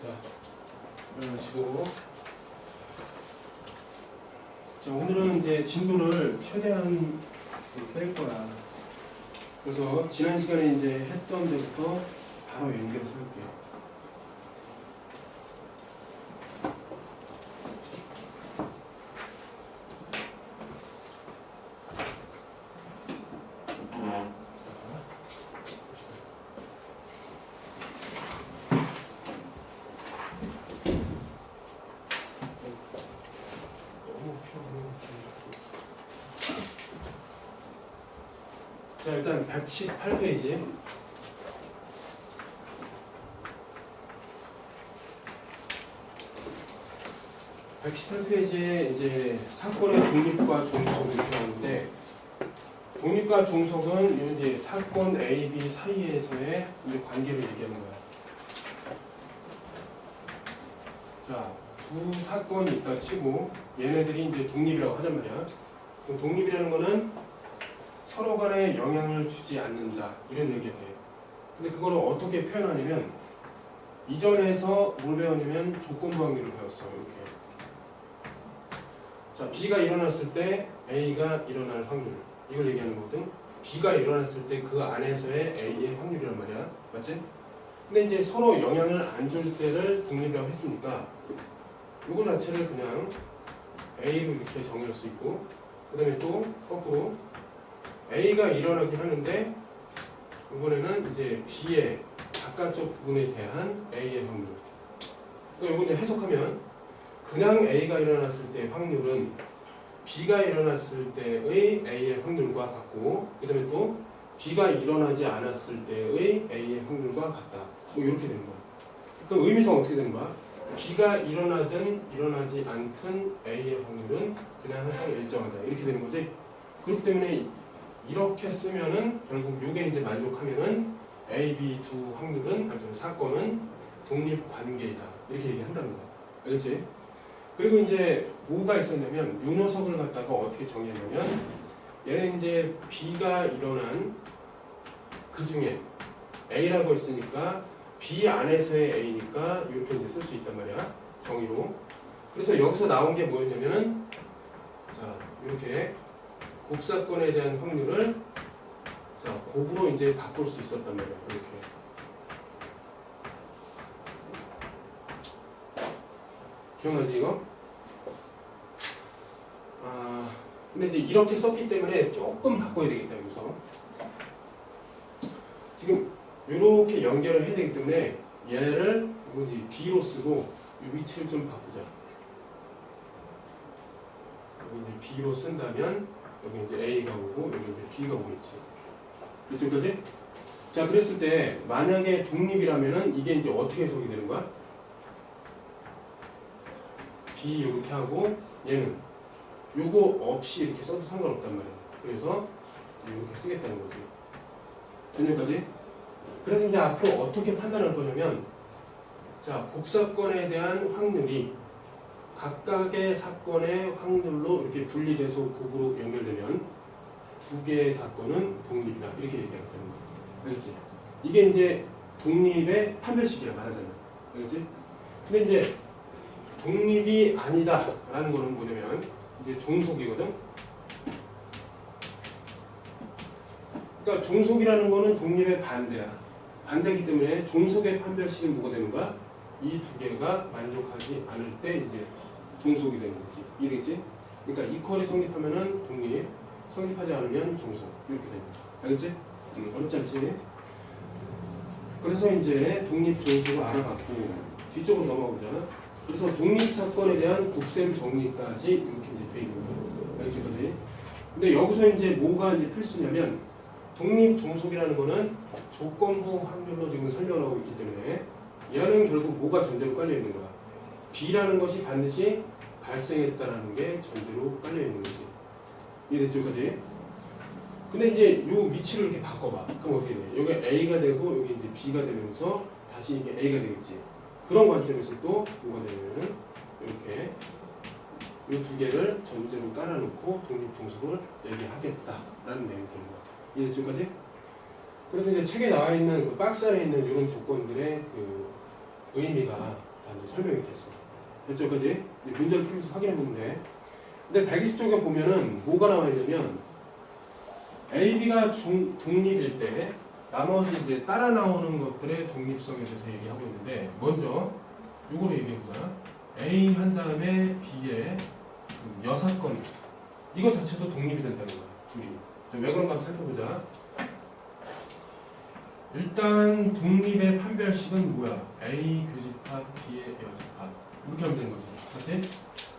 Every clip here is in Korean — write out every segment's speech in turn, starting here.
자, 이런 식으로. 자, 오늘은 이제 진도를 최대한 뺄 거야. 그래서 지난 시간에 이제 했던 데부터 바로 연결해서 할게요. 자, 일단 118페이지. (118페이지에) 이제 사건의 독립과 종속이 나오는데, 독립과 종속은 이제 사건 A, B 사이에서의 이제 관계를 얘기하는 거야. 자, 두 사건이 있다 치고 얘네들이 이제 독립이라고 하단 말이야. 그럼 독립이라는 거는 서로 간에 영향을 주지 않는다, 이런 얘기가 돼. 근데 그걸 어떻게 표현하냐면, 이전에서 뭘 배웠냐면 조건부 확률을 배웠어. 이렇게. 자, B가 일어났을 때 A가 일어날 확률, 이걸 얘기하는 거거든. B가 일어났을 때 그 안에서의 A의 확률이란 말이야. 맞지? 근데 이제 서로 영향을 안 줄 때를 독립이라고 했으니까 이거 자체를 그냥 A로 이렇게 정의할 수 있고, 그 다음에 또 거꾸로 A가 일어나긴 하는데 이번에는 이제 B의 바깥쪽 부분에 대한 A의 확률. 그러니까 이거 이제 해석하면, 그냥 A가 일어났을 때의 확률은 B가 일어났을 때의 A의 확률과 같고, 그 다음에 또 B가 일어나지 않았을 때의 A의 확률과 같다. 뭐 이렇게 되는 거야. 그럼 의미상 어떻게 되는 거야? B가 일어나든 일어나지 않든 A의 확률은 그냥 항상 일정하다, 이렇게 되는 거지. 그렇기 때문에 이렇게 쓰면은 결국 요게 이제 만족하면은 A, B 두 확률은, 사건은 독립 관계이다, 이렇게 얘기한다는 거야. 알겠지? 그리고 이제 뭐가 있었냐면, 요 녀석을 갖다가 어떻게 정의하냐면, 얘는 이제 B가 일어난 그 중에 A라고 했으니까 B 안에서의 A니까 이렇게 이제 쓸 수 있단 말이야, 정의로. 그래서 여기서 나온 게 뭐였냐면은, 자, 이렇게 곱사건에 대한 확률을 자, 곱으로 이제 바꿀 수 있었단 말이야. 이렇게. 기억나지 이거? 근데 이제 이렇게 썼기 때문에 조금 바꿔야 되겠다, 여기서. 지금 이렇게 연결을 해야 되기 때문에 얘를 이제 B로 쓰고 이 위치를 좀 바꾸자. 여기 이제 B로 쓴다면 여기 이제 A가 오고 여기 이제 B가 오겠지. 그치, 여기까지? 자, 그랬을 때 만약에 독립이라면은 이게 이제 어떻게 해석이 되는 거야? B 이렇게 하고 얘는 요거 없이 이렇게 써도 상관없단 말이야. 그래서 이렇게 쓰겠다는 거지. 여기까지? 그래서 이제 앞으로 어떻게 판단할 거냐면, 자, 곱사건에 대한 확률이 각각의 사건의 확률로 이렇게 분리돼서 곱으로 연결되면 두 개의 사건은 독립이다, 이렇게 얘기하는 거야. 알겠지? 이게 이제 독립의 판별식이라 말하잖아. 알겠지? 근데 이제 독립이 아니다 라는 거는 뭐냐면 이제 종속이거든. 그러니까 종속이라는 거는 독립의 반대야. 반대이기 때문에 종속의 판별식은 뭐가 되는 거야? 이 두 개가 만족하지 않을 때 이제 종속이 되는 거지. 이해겠지? 그러니까 이퀄이 성립하면은 독립, 성립하지 않으면 종속, 이렇게 되는 거야. 알겠지? 어렵지 않지? 그래서 이제 독립 종속을 알아봤고 뒤쪽으로 넘어가보자. 그래서 독립사건에 대한 곱셈 정리까지 이렇게 이제 돼 있는 거예요. 알겠지? 근데 여기서 이제 뭐가 이제 필수냐면, 독립 종속이라는 거는 조건부 확률로 지금 설명을 하고 있기 때문에 얘는 결국 뭐가 전제로 깔려 있는 거야? B라는 것이 반드시 발생했다라는 게 전제로 깔려 있는 거지. 이해됐죠? 여기까지? 근데 이제 요 위치를 이렇게 바꿔봐. 그럼 어떻게 돼? 여기 A가 되고 여기 이제 B가 되면서 다시 이게 A가 되겠지. 그런 관점에서 또 뭐가 되냐면은 이렇게 이 두 개를 전제로 깔아놓고 독립 종속을 얘기하겠다라는 내용이 되는 거야. 이해됐죠? 지금까지? 그래서 이제 책에 나와 있는 그 박스 안에 있는 이런 조건들의 그 의미가 설명이 됐어. 됐죠, 그지? 문제를 풀면서 확인해 보면 돼. 근데 120쪽에 보면은 뭐가 나와 있냐면 A, B가 독립일 때 나머지 이제 따라 나오는 것들의 독립성에 대해서 얘기하고 있는데 먼저 요거를 얘기해 보자. A 한 다음에 B의 그 여사건 이거 자체도 독립이 된다는 거야. 둘이. 왜 그런가 한번 살펴보자. 일단 독립의 판별식은 뭐야? A 교집합, B의 여집합 이렇게 하면 되는 거지. 맞지?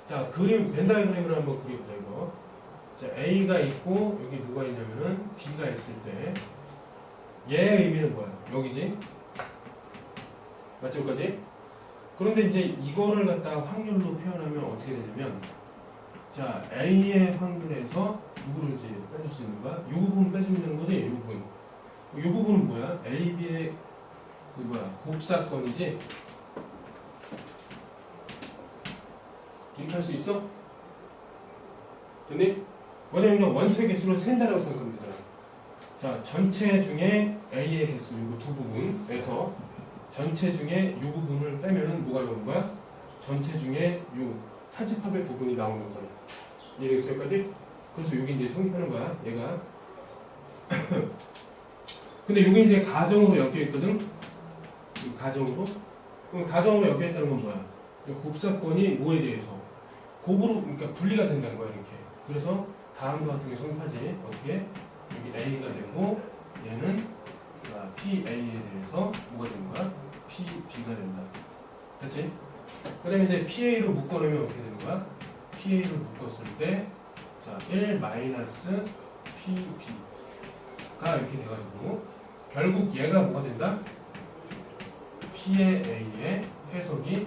자, 그림 벤 다이그램을 한번 그려보자 이거. 자, A가 있고 여기 누가 있냐면은 B가 있을 때 얘의 의미는 뭐야? 여기지? 맞죠? 여기까지? 그런데 이제 이거를 갖다가 확률로 표현하면 어떻게 되냐면 자, A의 확률에서 누구를 이제 빼줄 수 있는 거야? 이 부분 빼주면 되는 거지? 이 부분. 이 부분은 뭐야? A, B의 그 뭐야? 곱사건이지? 이렇게 할 수 있어? 됐니? 뭐냐면 원소의 개수를 센다라고 생각하면 되잖아. 자, 전체 중에 A의 개수 이거 두 부분에서 전체 중에 이 부분을 빼면은 뭐가 나오는 거야? 전체 중에 이 사집합의 부분이 나오는 거잖아. 이해되겠어요? 여기까지? 그래서 여기 이제 성립하는 거야, 얘가. 근데 여기 이제 가정으로 엮여 있거든? 가정으로? 그럼 가정으로 엮여 있다는 건 뭐야? 곱사건이 뭐에 대해서? 곱으로, 그러니까 분리가 된다는 거야, 이렇게. 그래서 다음과 같은 게 성립하지. 어떻게? 여기 A가 되고, 얘는 PA에 대해서 뭐가 되는 거야? PB가 된다. 됐지? 그 다음에 이제 PA로 묶어놓으면 어떻게 되는 거야? PA로 묶었을 때, 자, 1 마이너스 PB가 이렇게 돼가지고, 결국 얘가 뭐가 된다? P의 A의 해석이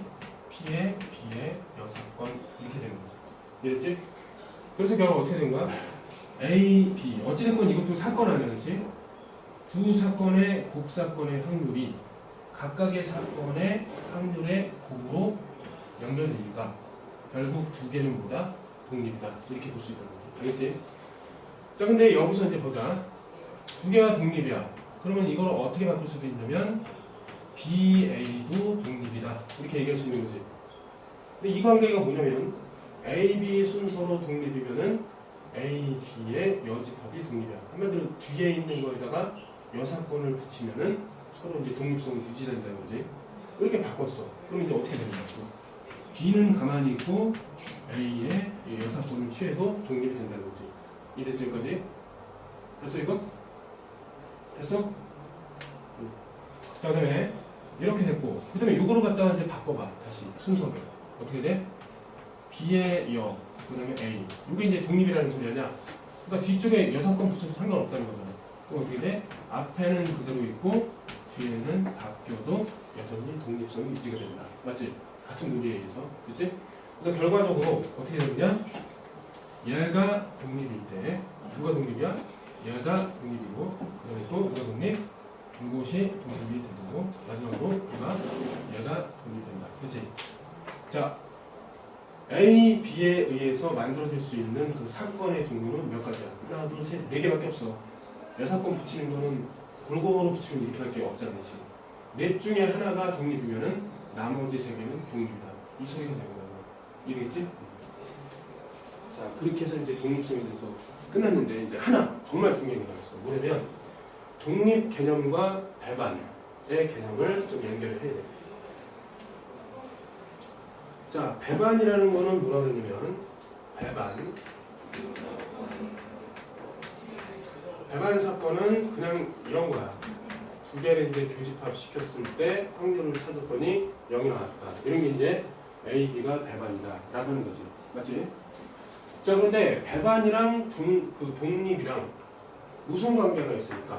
P의 B의 여사건 이렇게 되는 거죠. 이해됐지? 그래서 결국 어떻게 된 거야? A, B 어찌됐건 이것도 사건 아니야, 그렇지? 두 사건의 곱사건의 확률이 각각의 사건의 확률의 곱으로 연결되니까 결국 두 개는 뭐다? 독립이다. 이렇게 볼 수 있다는 거지. 알겠지? 자, 근데 여기서 이제 보자. 두 개가 독립이야. 그러면 이걸 어떻게 바꿀 수도 있냐면 BA도 독립이다. 이렇게 얘기할 수 있는 거지. 근데 이 관계가 뭐냐면 A, B 순서로 독립이면은 A, B의 여집합이 독립이야. 한마디로 뒤에 있는 거에다가 여사건을 붙이면은 서로 이제 독립성이 유지된다는 거지. 이렇게 바꿨어. 그럼 이제 어떻게 되는 거야? B는 가만히 있고 A의 여사건을 취해도 독립이 된다는 거지. 이랬죠, 여기까지? 됐어, 이거? 됐어? 자, 그 다음에 이렇게 됐고, 그 다음에 이거를 갖다가 이제 바꿔봐. 다시 순서를. 어떻게 돼? B의 여, 그 다음에 A. 이게 이제 독립이라는 소리 아니야? 그러니까 뒤쪽에 여사건 붙여서 상관없다는 거잖아. 그럼 어떻게 돼? 앞에는 그대로 있고, 뒤에는 바뀌어도 여전히 독립성이 유지가 된다. 맞지? 같은 논리에 의해서. 그치? 그래서 결과적으로 어떻게 되느냐? 얘가 독립일 때, 누가 독립이야? 얘가 독립이고, 그 다음에 또 누가 독립? 이것이 독립이 되고, 마지막으로 얘가 독립된다. 그치? 자, A, B에 의해서 만들어질 수 있는 그 사건의 종류는 몇 가지야? 하나, 둘, 셋, 네 개밖에 없어. 여사건 붙이는 거는 골고루 붙이는 이렇게밖에 없잖아, 지금. 넷 중에 하나가 독립이면은 나머지 세 개는 독립이다. 이 소리가 되는 거야. 이해겠지? 자, 그렇게 해서 이제 독립성에 대해서 끝났는데 이제 하나 정말 중요한 게 나왔어. 뭐냐면 독립 개념과 배반의 개념을 좀 연결을 해야 돼. 자, 배반이라는 거는 뭐라고 했냐면 배반 사건은 그냥 이런 거야. 두 개를 이제 교집합 시켰을 때 확률을 찾았더니 0이 나왔다. 이런 게 이제 A, B가 배반이다 라고 하는 거지. 맞지? 자, 그런데 배반이랑 독립이랑 무슨 관계가 있습니까?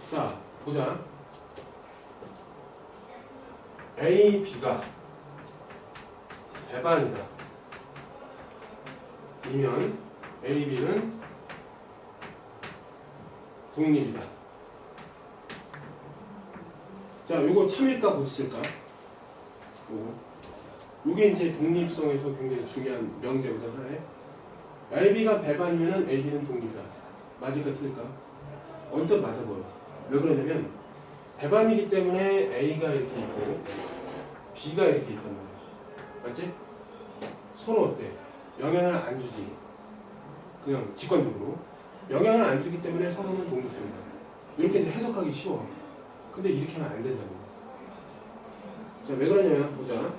자, 보자. A, B가 배반이다. 이면 A, B는 독립이다. 자, 요거 참일까 보실까? 요게 이제 독립성에서 굉장히 중요한 명제거든, 하나에. A, B가 배반이면은 A, B는 독립이다. 맞을까, 틀릴까? 언뜻 맞아 보여. 왜 그러냐면 배반이기 때문에 A가 이렇게 있고 B가 이렇게 있단 말이야. 맞지? 서로 어때? 영향을 안 주지. 그냥 직관적으로. 영향을 안 주기 때문에 서로는 동력점이다. 이렇게 이제 해석하기 쉬워. 근데 이렇게 하면 안 된다고. 자, 왜 그러냐면 보자.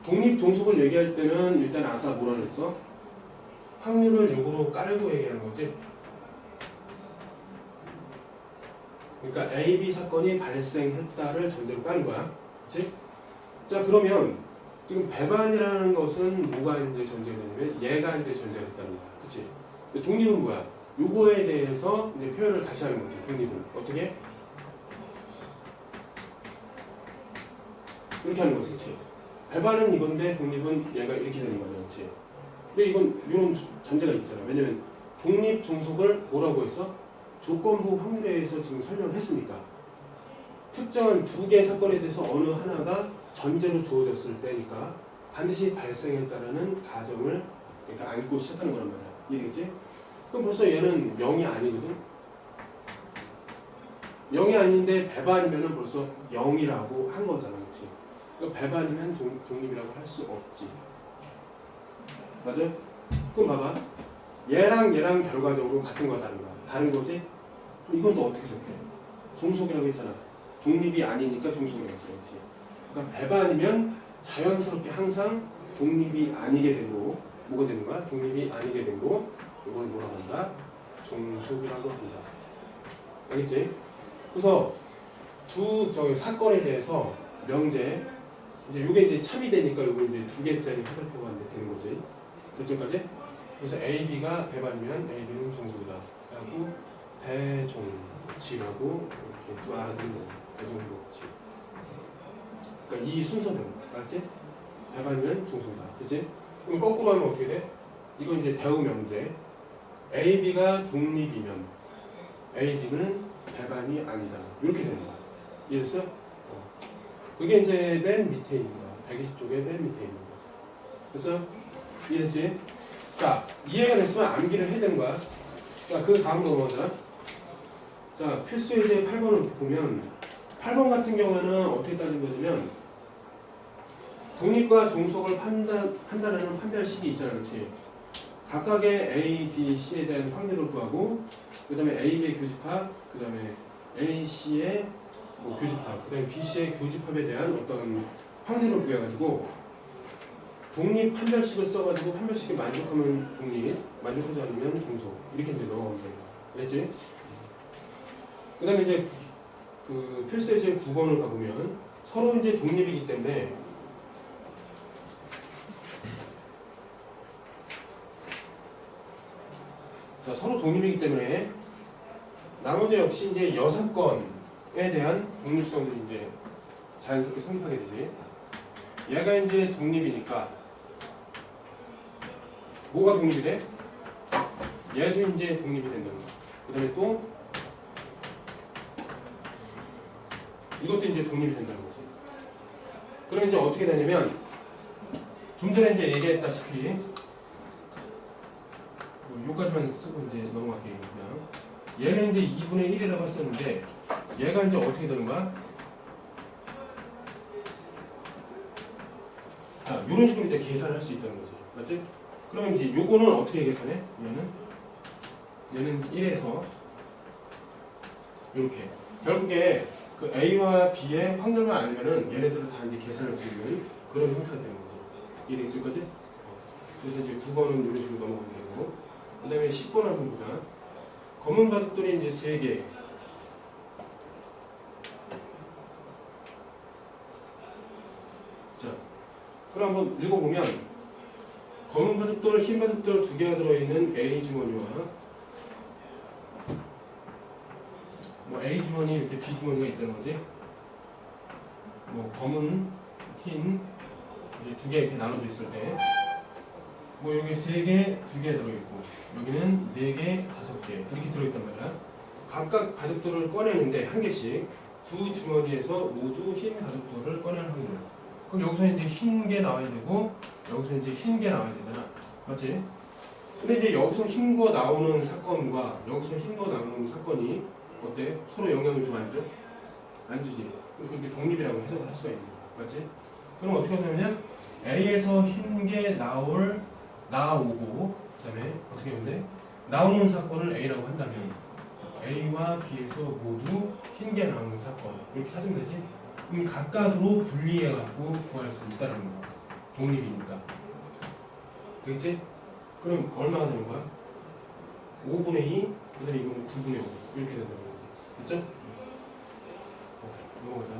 독립 종속을 얘기할 때는 일단 아까 뭐라 그랬어? 확률을 요거로 깔고 얘기하는 거지. 그러니까 A, B 사건이 발생했다를 전제로 까는 거야. 그치? 자, 그러면 지금 배반이라는 것은 뭐가 이제 전제가 되냐면 얘가 이제 전제가 됐다는 거야. 그치? 독립은 뭐야? 요거에 대해서 이제 표현을 다시 하는 거지. 독립은. 어떻게? 이렇게 하는 거지. 그치? 배반은 이건데 독립은 얘가 이렇게 되는 거야. 그치? 근데 이건 이런 전제가 있잖아. 왜냐면 독립 종속을 뭐라고 했어? 조건부 확률에 의해서 지금 설명을 했으니까 특정한 두 개의 사건에 대해서 어느 하나가 전제로 주어졌을 때니까 반드시 발생했다라는 가정을 그러니까 안고 시작하는 거란 말이야. 이해겠지? 그럼 벌써 얘는 0이 아니거든? 0이 아닌데 배반이면 벌써 0이라고 한 거잖아. 그치? 그러니까 배반이면 독립이라고 할 수 없지. 맞아? 그럼 봐봐. 얘랑 결과적으로 같은 거야, 다른 거야? 다른 거지? 그럼 이건 또 어떻게 생각해? 종속이라고 했잖아. 독립이 아니니까 종속이라고 했지. 그러니까 배반이면 자연스럽게 항상 독립이 아니게 되고 뭐가 되는 거야? 독립이 아니게 되고 이걸 뭐라고 한다? 종속이라고 합니다. 알겠지? 그래서 저기 사건에 대해서 명제 이제 요게 이제 참이 되니까 요걸 이제 두 개짜리 화살표가 되는 거지. 됐죠까지? 그래서 A, B가 배반이면 A, B는 종속이다. 하고 배종치라고 이렇게 좀 알아두는 거예요. 배종치. 그러니까 이 순서대로, 알았지? 배반이면 종속이다. 그치? 그럼 거꾸로 하면 어떻게 돼? 이건 이제 배우 명제. A, B가 독립이면 A, B는 배반이 아니다. 이렇게 되는 거야. 이해됐어? 그게 이제 맨 밑에 있는 거야. 120쪽에 맨 밑에 있는 거야. 됐어? 이해됐지? 자, 이해가 됐으면 암기를 해야 되는 거야. 자, 그 다음 넘어가자. 자, 필수 예제 8번을 보면 8번 같은 경우에는 어떻게 따진 거냐면 독립과 종속을 판단하는 판별식이 있잖아. 그렇지? 각각의 A, B, C에 대한 확률을 구하고 그 다음에 A, B의 교집합, 그 다음에 A, C의 뭐 교집합, 그 다음에 B, C의 교집합에 대한 어떤 확률을 구해가지고 독립 판별식을 써가지고 판별식에 만족하면 독립, 만족하지 않으면 종속 이렇게 이제 넣어가면 돼요. 알겠지? 그 다음에 이제 그 필수 예제 9번을 가보면 서로 이제 독립이기 때문에 자, 서로 독립이기 때문에 나머지 역시 이제 여사건에 대한 독립성들이 이제 자연스럽게 성립하게 되지. 얘가 이제 독립이니까 뭐가 독립이 돼? 얘도 이제 독립이 된다는 거야. 그 다음에 또 이것도 이제 독립이 된다는 거지. 그럼 이제 어떻게 되냐면 좀 전에 이제 얘기했다시피 요까지만 쓰고 이제 넘어갈게요. 그냥 얘는 이제 2분의 1이라고 했었는데 얘가 이제 어떻게 되는 거야? 자, 이런 식으로 이제 계산할 수 있다는 거지. 맞지? 그러면 이제 요거는 어떻게 계산해? 얘는 1에서 이렇게 결국에 그 A와 B의 확률만 알면은 얘네들을 다 이제 계산할 수 있는 그런 형태가 되는 거지. 이해되겠지? 까지? 그래서 이제 9번은 이런 식으로 넘어가면 되고 그 다음에 10번 한번 보자. 검은 바둑돌이 이제 3개. 자, 그럼 한번 읽어보면 검은 바둑돌, 흰 바둑돌 2개가 들어있는 A 주머니와 뭐 A 주머니, 이렇게 B 주머니가 있다는 거지. 뭐 검은, 흰, 이제 2개 이렇게 나눠져 있을 때, 뭐 여기 3개, 2개 들어있고, 여기는 4개, 5개 이렇게 들어있단 말이야. 각각 바둑돌을 꺼내는데 한 개씩 두 주머니에서 모두 흰 바둑돌을 꺼내는 확률. 그럼 여기서 이제 흰 게 나와야 되고, 여기서 이제 흰 게 나와야 되잖아. 맞지? 근데 이제 여기서 흰 거 나오는 사건과 여기서 흰 거 나오는 사건이 어때? 서로 영향을 줘 안 줘? 안 주지. 그렇게 독립이라고 해석을 할 수가 있는 거야. 맞지? 그럼 어떻게 하냐면 A에서 흰 게 나오고 그다음에 어떻게 하면 돼? 나오는 사건을 A라고 한다면 A와 B에서 모두 흰 게 나오는 사건 이렇게 찾으면 되지? 그럼 각각으로 분리해갖고 구할 수 있다는 거야. 독립이니까. 되겠지? 그럼 얼마가 되는 거야? 5분의 2, 그 다음에 이거는 9분의 5 이렇게 된다는 거지. 됐죠? 넘어가자.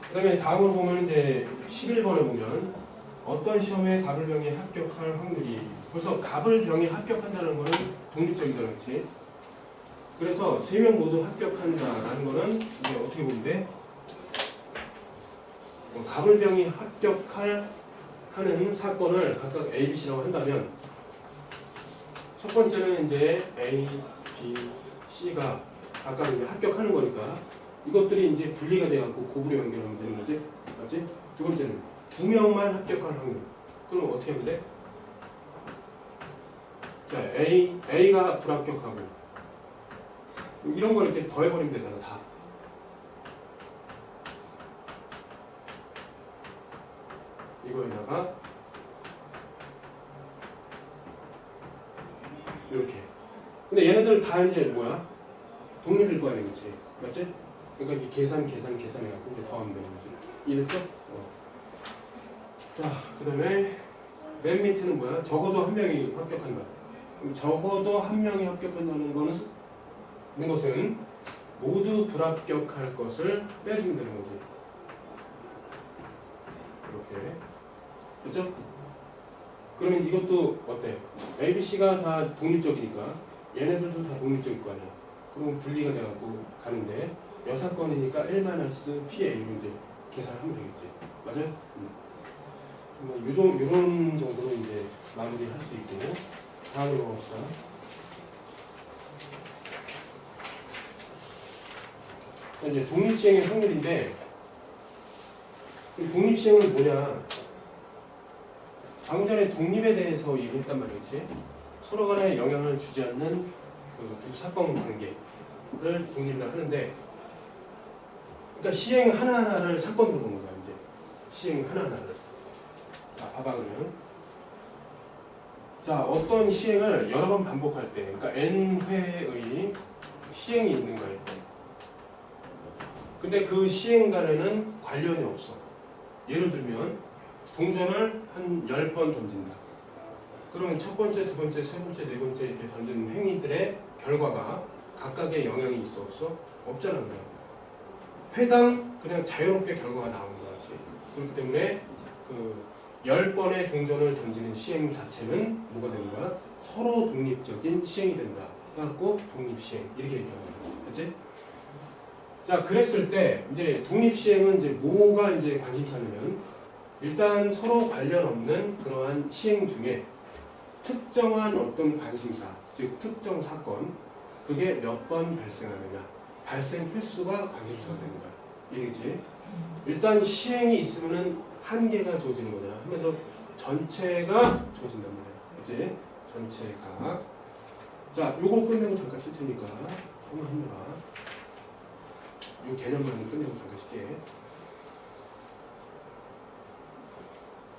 그 다음에 다음으로 보면 이제 11번에 보면 어떤 시험에 가불병이 합격할 확률이 벌써 가불병이 합격한다는 거는 독립적이잖아, 그렇지? 그래서 3명 모두 합격한다라는 거는 이제 어떻게 보면 돼? 가불병이 합격하는 사건을 각각 A, B, C라고 한다면 첫 번째는 이제 A, B, C가 각각 이제 합격하는 거니까 이것들이 이제 분리가 돼갖고 곱으로 연결하면 되는 거지, 맞지? 두 번째는 2명만 합격할 확률. 그럼 어떻게 하면 돼? 자, A가 불합격하고 이런 걸 이렇게 더해버리면 되잖아, 다. 이거에다가 이렇게. 근데 얘네들 다 이제 뭐야? 독립일 거 아니야, 그치? 맞지? 그러니까 이 계산해갖고 이제 더하면 되는 거지. 이해됐죠? 자, 그 다음에 맨 밑에는 뭐야? 적어도 한 명이 합격한다. 그럼 적어도 한 명이 합격한다는 것은 모두 불합격할 것을 빼주면 되는 거지. 이렇게. 그렇죠? 그러면 이것도 어때? A, B, C가 다 독립적이니까 얘네들도 다 독립적일 거 아니야. 그럼 분리가 돼갖고 가는데 여사건이니까 1-PA로 이제 계산하면 되겠지. 맞아요? 뭐 요런 정도로 이제 마무리할 수 있고 다음으로 가봅시다. 이제 독립시행의 확률인데 독립시행은 뭐냐? 방금 전에 독립에 대해서 얘기했단 말이지. 서로 간에 영향을 주지 않는 그 두 사건 관계를 독립이라 하는데, 그러니까 시행 하나하나를 사건으로 보는 거야. 이제 시행 하나하나를. 자, 봐봐 그러면. 자, 어떤 시행을 여러 번 반복할 때, 그러니까 n회의 시행이 있는 거야. 근데 그 시행 간에는 관련이 없어. 예를 들면 동전을 한 10번 던진다. 그러면 첫 번째, 두 번째, 세 번째, 네 번째 이렇게 던지는 행위들의 결과가 각각의 영향이 있어 없어? 없잖아. 그냥 회당 그냥 자유롭게 결과가 나오는 거지. 그렇기 때문에 그 10번의 동전을 던지는 시행 자체는 뭐가 되는 거야? 서로 독립적인 시행이 된다. 그래갖고 독립시행 이렇게 얘기하는 거야. 그치? 자, 그랬을 때 이제 독립시행은 이제 뭐가 이제 관심사냐면 일단 서로 관련 없는 그러한 시행 중에 특정한 어떤 관심사, 즉 특정 사건, 그게 몇 번 발생하느냐, 발생 횟수가 관심사가 되는 거야. 이해지? 일단 시행이 있으면은 한 개가 주어지는 거냐, 하면 전체가 주어진단 말이야. 그치? 전체가. 자, 요거 끝내고 잠깐 쉴 테니까 조금만 힘내봐. 요 개념만 끝내고 잠깐 쉴게.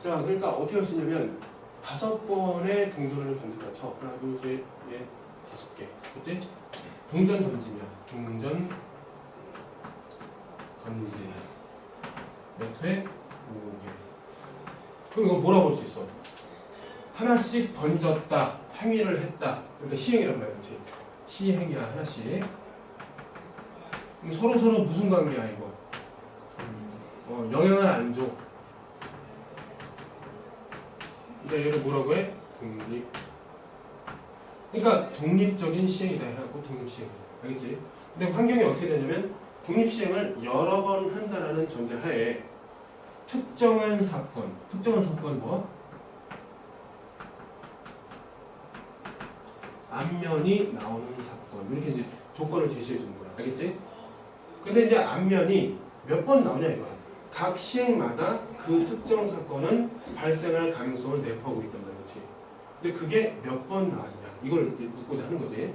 자, 그러니까 어떻게 할 수 있냐면 5번의 동전을 던진다 쳐. 하나, 둘, 셋, 넷, 5개. 그치? 동전 던지면 동전 던진 몇 회? 5개. 그럼 이거 뭐라고 볼 수 있어? 하나씩 던졌다, 행위를 했다. 그러니까 시행이란 말이야, 그치? 시행이야, 하나씩. 그럼 서로 무슨 관계야, 이거? 영향을 안 줘. 이제 얘를 뭐라고 해? 독립. 그러니까 독립적인 시행이다 해갖고 독립시행. 알겠지? 근데 환경이 어떻게 되냐면 독립시행을 여러 번 한다는 전제하에 특정한 사건 뭐? 앞면이 나오는 사건. 이렇게 이제 조건을 제시해 주는 거야. 알겠지? 근데 이제 앞면이 몇 번 나오냐 이거야. 각 시행마다 그 특정 사건은 발생할 가능성을 내포하고 있단 말이지. 근데 그게 몇 번 나왔냐 이걸 묻고자 하는 거지.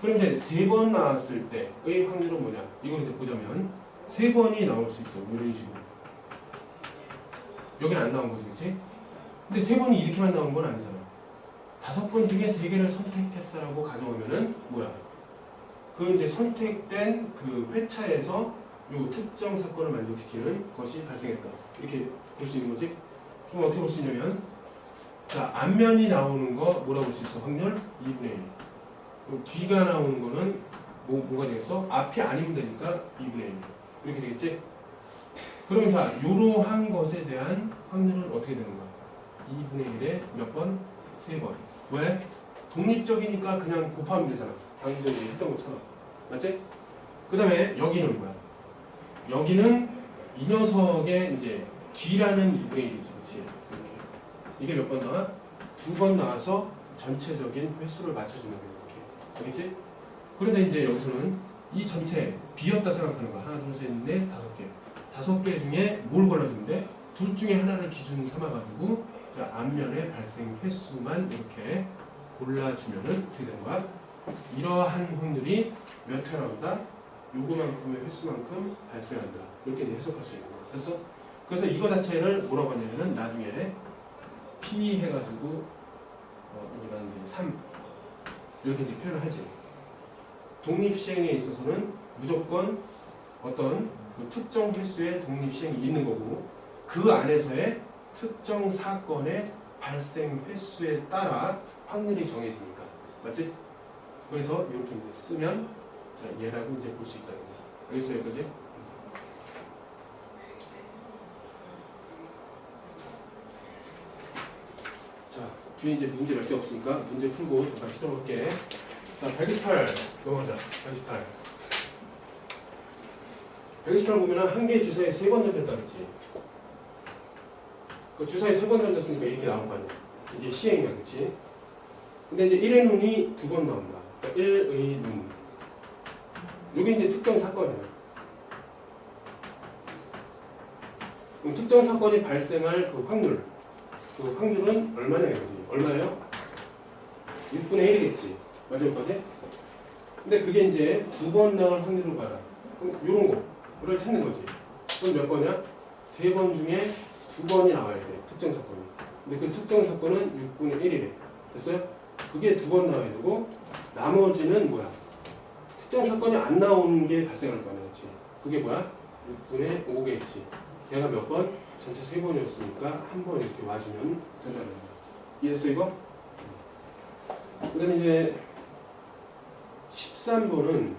그럼 이제 3번 나왔을 때의 확률은 뭐냐? 이걸 이제 보자면 3번이 나올 수 있어. 이런 식으로. 여기는 안 나온 거지, 그렇지? 근데 3번이 이렇게만 나온 건 아니잖아. 5번 중에 3개를 선택했다라고 가정하면은 뭐야? 그 이제 선택된 그 회차에서 요 특정 사건을 만족시키는 것이 발생했다. 이렇게 볼 수 있는 거지? 그럼 어떻게 볼 수 있냐면, 자, 앞면이 나오는 거 뭐라고 볼 수 있어? 확률 2분의 1. 그럼 뒤가 나오는 거는 뭐가 되겠어? 앞이 아니면 되니까 2분의 1. 이렇게 되겠지? 그러면 자, 이러한 것에 대한 확률은 어떻게 되는 거야? 2분의 1에 몇 번? 3번. 왜? 독립적이니까 그냥 곱하면 되잖아. 방금 전에 했던 것처럼. 맞지? 그 다음에 여기는 뭐야? 여기는 이 녀석의 이제 뒤라는 2분의 1이지. 그치? 이게 몇 번 나와? 2번 나와서 전체적인 횟수를 맞춰주는 거야. 이렇게. 알겠지? 그런데 이제 여기서는 이 전체 비었다 생각하는 거야. 하나, 둘, 셋, 넷, 5개. 5개 중에 뭘 골라주는데? 둘 중에 하나를 기준 삼아가지고 자, 앞면의 발생 횟수만 이렇게 골라주면은 어떻게 되는 거야? 이러한 확률이 몇 회 나온다? 요거만큼의 횟수만큼 발생한다. 이렇게 이제 해석할 수 있는 거야. 됐어? 그래서 이거 자체를 뭐라고 하냐면은 나중에 P 해가지고 여기다 이제 3 이렇게 이제 표현을 하지. 독립시행에 있어서는 무조건 어떤 그 특정 횟수의 독립시행이 있는 거고 그 안에서의 특정 사건의 발생 횟수에 따라 확률이 정해지니까. 맞지? 그래서 이렇게 이제 쓰면 자, 얘라고 이제 볼 수 있다는 거야. 알겠어요? 여기까지? 자, 뒤에 이제 문제 몇 개 없으니까 문제 풀고 잠깐 쉬어볼게. 자, 128 넘어가자. 128. 128 보면은 한 개의 주사에 3번 던졌다 그랬지. 그 주사에 3번 던졌으니까 이렇게 나온 거 아니야. 이게 시행이야, 그치? 근데 이제 1의 눈이 2번 나온다. 그러니까 1의 눈. 이게 이제 특정 사건이야. 그럼 특정 사건이 발생할 그 확률은 얼마냐 이거지. 얼마예요? 6분의 1이겠지. 맞을 거지? 근데 그게 이제 2번 나올 확률을 봐라. 그럼 요런 거를 찾는 거지. 그럼 몇 번이야? 3번 중에 2번이 나와야 돼. 특정 사건이. 근데 그 특정 사건은 6분의 1이래. 됐어요? 그게 2번 나와야 되고 나머지는 뭐야? 특정 사건이 안 나오는 게 발생할 거 아니야. 그렇지? 그게 뭐야? 6분의 5겠지. 얘가 몇 번? 전체 3번이었으니까 한 번 이렇게 와주면 된다는 거야. 이해했어 이거? 그 다음에 이제 13번은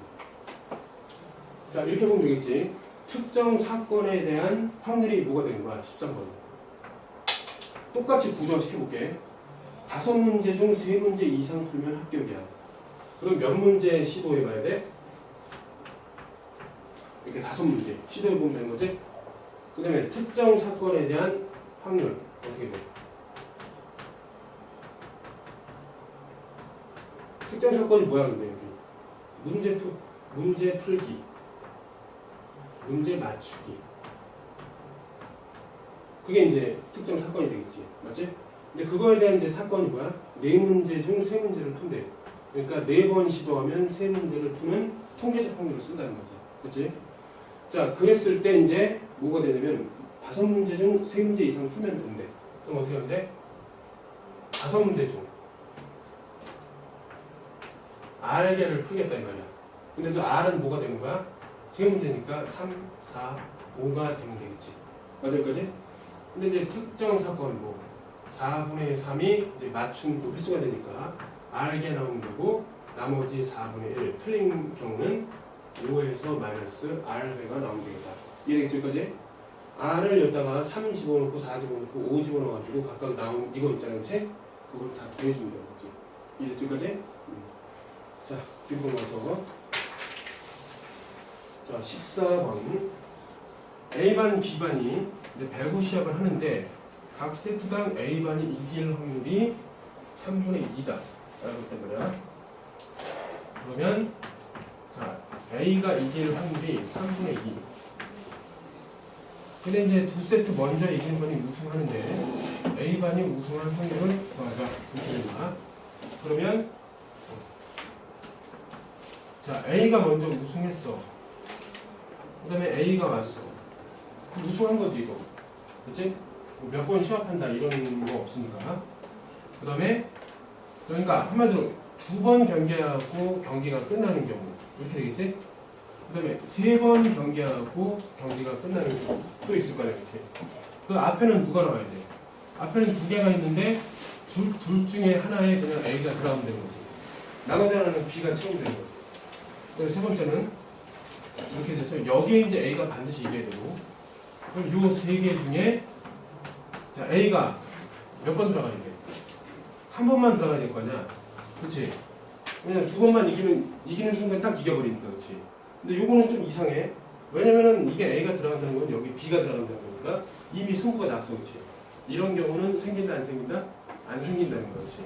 자 이렇게 보면 되겠지. 특정 사건에 대한 확률이 뭐가 되는 거야? 13번. 똑같이 구조시켜볼게. 5문제 중 3문제 이상 풀면 합격이야. 그럼 몇 문제 시도해봐야 돼? 이렇게 5문제 시도해보면 되는 거지? 그 다음에 특정 사건에 대한 확률 어떻게 돼? 특정 사건이 뭐야 근데 여기? 문제 풀기, 문제 맞추기. 그게 이제 특정 사건이 되겠지. 맞지? 근데 그거에 대한 이제 사건이 뭐야? 4문제 중 3문제를 푼대. 그러니까 4번 시도하면 3문제를 푸는 통계적 확률을 쓴다는 거지. 그치? 자, 그랬을 때 이제 뭐가 되냐면 5문제 중 3문제 이상 풀면 된대. 그럼 어떻게 하면 돼? 5문제 중 R개를 풀겠다 이 말이야. 근데 그 R은 뭐가 되는 거야? 3문제니까 3, 4, 5가 되면 되겠지. 맞을 거지? 근데 이제 특정 사건 뭐 4분의 3이 이제 맞춤 그 횟수가 되니까 R개 나오는 거고 나머지 4분의 1 틀린 경우는 5에서 마이너스 R회가 나오면 되겠다. 이해되겠죠? 여기까지? R을 여기다가 3 집어넣고 4 집어넣고 5 집어넣어가지고 각각 나온 이거 있잖아. 그치? 그걸 다 더해주면 되는 거지. 이해됐죠? 여기까지? 자, 뒤로 넘어가서 자, 14번 A반, B반이 이제 배구 시합을 하는데 각 세트당 A반이 이길 확률이 3분의 2다 라고 했단 말이야. 그러면 자, A가 이길 확률이 3분의 2. 근데 이제 두 세트 먼저 이기는 반이 우승하는데 A반이 우승할 확률을 구하자. 이렇게 됩니다. 그러면 자, A가 먼저 우승했어. 그 다음에 A가 왔어. 우승한 거지, 이거. 그치? 몇 번 시합한다, 이런 거 없으니까. 그 다음에, 그러니까 한마디로 2번 경기하고 경기가 끝나는 경우. 이렇게 되겠지? 그 다음에 3번 경기하고 경기가 끝나는 경우. 또 있을 거야, 그치? 그 앞에는 누가 나와야 돼? 앞에는 2개가 있는데, 둘 중에 하나에 그냥 A가 들어가면 되는 거지. 나머지 하나는 B가 채우면 되는 거지. 그리고 세 번째는 이렇게 돼서 여기에 이제 A가 반드시 이겨야 되고, 그럼 요 3개 중에 자 A가 몇 번 들어가야 돼? 한 번만 들어가야 될 거 아니야? 그치? 왜냐면 2번만 이기는 순간 딱 이겨버리니까, 그치? 근데 요거는 좀 이상해. 왜냐면은 이게 A가 들어간다는 건 여기 B가 들어간다는 거니까 이미 승부가 났어, 그치? 이런 경우는 생긴다, 안 생긴다? 안 생긴다는 거, 그치?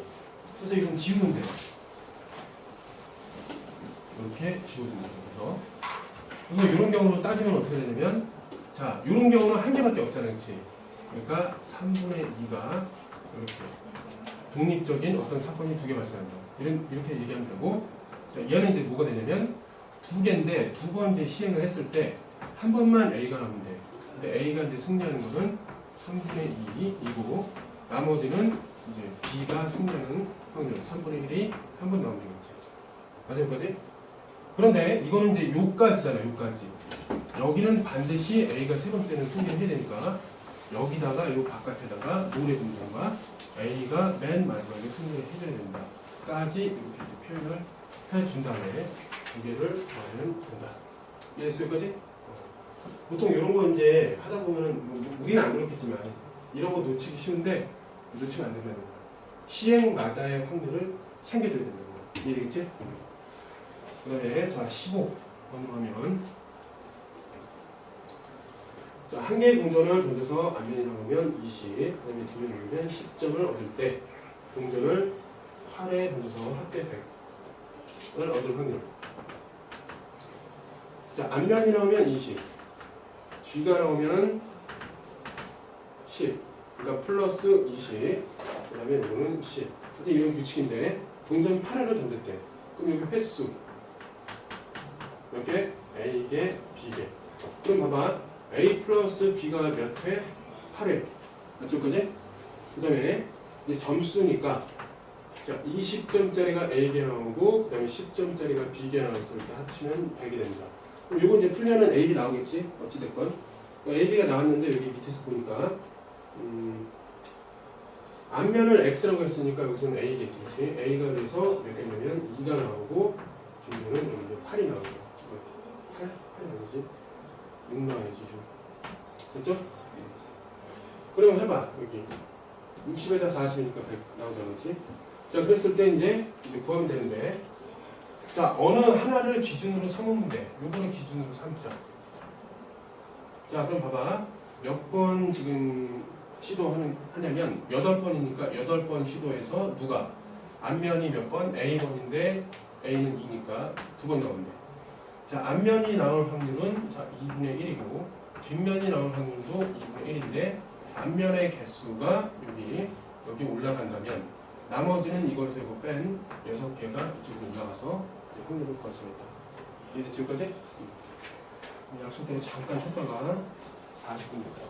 그래서 이건 지우면 돼요. 이렇게 지워줍니다. 그래서 이런 경우로 따지면 어떻게 되냐면, 자, 이런 경우는 한 개밖에 없잖아요, 그렇지? 그러니까 3분의 2가 이렇게 독립적인 어떤 사건이 2개 발생한다. 이렇게 얘기하면 되고, 자, 얘는 이제 뭐가 되냐면 2개인데 2번 이제 시행을 했을 때 한 번만 A가 나오면 돼. 근데 A가 이제 승리하는 것은 3분의 2이고, 나머지는 이제 B가 승리하는 확률 3분의 1이 한 번 나오면 되겠지. 맞아, 여기까지? 그런데 이거는 이제 요까지잖아요, 요까지. 여기는 반드시 A가 세 번째는 승리를 해야 되니까 여기다가 요 바깥에다가 뭘 해주는 건가? A가 맨 마지막에 승리를 해줘야 된다. 까지 이렇게 이제 표현을 해준 다음에 2개를 더하면 된다. 이해됐어요, 여기까지? 보통 이런 거 이제 하다 보면은 우리는 안 그렇겠지만 이런 거 놓치기 쉬운데 놓치면 안 된다는 거야. 시행마다의 확률을 챙겨줘야 된다는 거야. 이해되겠지? 그 다음에 자 15번으로 하면, 자, 한 개의 동전을 던져서 앞면이 나오면 20, 그 다음에 뒷면이 나오면 10점을 얻을 때 동전을 8에 던져서 합계 100을 얻을 확률. 자, 앞면이 나오면 20, 뒤가 나오면 10, 그러니까 플러스 20, 그 다음에 이거는 10. 근데 이건 규칙인데 동전 8회를 던졌대. 그럼 여기 횟수 몇 개? A개, B개. 그럼 봐봐. A 플러스 B가 몇 회? 8회. 맞죠? 그지? 그 다음에 이제 점수니까, 자, 20점짜리가 A개 나오고, 그 다음에 10점짜리가 B개 나왔을 때 합치면 100이 됩니다. 그럼 이거 이제 풀면은 AB 나오겠지? 어찌됐건. 그러니까 AB가 나왔는데 여기 밑에서 보니까, 앞면을 X라고 했으니까 여기서는 A겠지. 그치? A가 그래서 몇 개냐면 2가 나오고, B면은 여기 이제 8이 나오고. 8 나오지? 6 나와야지, 6. 됐죠? 그럼 해봐, 여기. 60에다 40이니까 100 나오잖아, 그렇지? 자, 그랬을 때 이제 구하면 되는데, 자, 어느 하나를 기준으로 삼으면 돼. 요거는 기준으로 삼자. 자, 그럼 봐봐. 몇 번 지금 시도하냐면 8번이니까 8번 시도해서 누가? 앞면이 몇 번? A번인데 A는 2니까 2번 나오면 돼. 자, 앞면이 나올 확률은 자 2분의 1이고 뒷면이 나올 확률도 2분의 1인데 앞면의 개수가 여기 올라간다면 나머지는 이거에서 이거 뺀 6개가 이쪽으로 올라가서 확률을 구할 수 있다. 이해됐죠? 여기까지? 약속대로 잠깐 쉬었다가 40분 됐다.